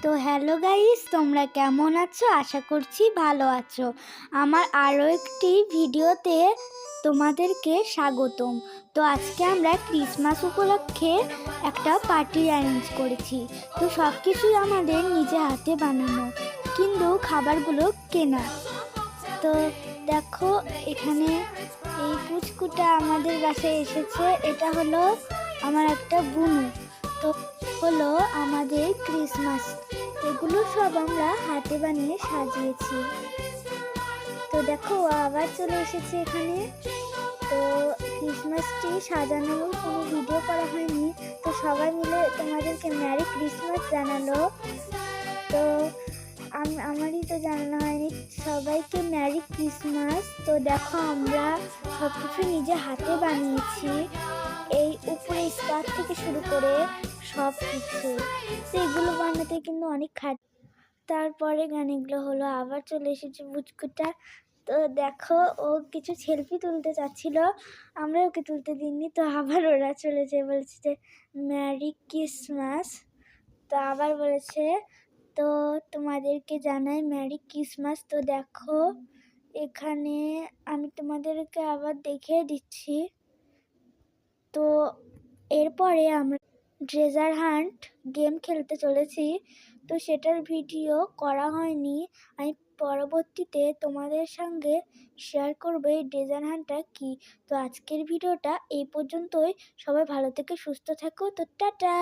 তো hello guys, তোমরা কেমন আছো? আশা করছি ভালো আছো। আমার আরও একটি ভিডিওতে তোমাদেরকে স্বাগতম। তো আজকে আমরা ক্রিসমাস উপলক্ষে একটা পার্টি অ্যারেঞ্জ করেছি। তো সব কিছুই আমাদের নিজে হাতে বানানো, কিন্তু খাবারগুলো কেনা। তো দেখো, এখানে এই পুচকুটা আমাদের বাসায় এসেছে। এটা হলো আমার একটা বুনু। তো হলো আমাদের ক্রিসমাস, এগুলো সব আমরা হাতে বানিয়ে সাজিয়েছি। তো দেখো, ও আবার চলে এসেছে এখানে। তো ক্রিসমাসটি সাজানোর কোনো ভিডিও করা হয়নি, তো সবাই মিলে তোমাদেরকে ম্যারি ক্রিসমাস জানালো। তো আমারই তো জানানো হয়নি, সবাইকে ম্যারি ক্রিসমাস। তো দেখো, আমরা সব কিছু নিজে হাতে বানিয়েছি, এই উপরে স্কার্ট থেকে শুরু করে সব কিছু। তো এগুলো বানাতে কিন্তু অনেক তারপরে গানগুলো হলো আবার চলে এসেছে বুচকুটা। তো দেখো, ও কিছু সেলফি তুলতে চাচ্ছিল, আমরা ওকে তুলতে দিইনি। তো আবার ওরা চলেছে, বলছে যে ম্যারি ক্রিসমাস। তো আবার বলেছে, তো তোমাদেরকে জানাই ম্যারি ক্রিসমাস। তো দেখো, এখানে আমি তোমাদেরকে আবার দেখিয়ে দিচ্ছি। তো এরপরে আমরা ট্রেজার হান্ট গেম খেলতে চলেছি। তো সেটার ভিডিও করা হয়নি, আমি পরবর্তীতে তোমাদের সঙ্গে শেয়ার করবো এই ট্রেজার হান্টটা কি। তো আজকের ভিডিওটা এই পর্যন্তই। সবাই ভালো থেকে সুস্থ থাকো। তো টাটা।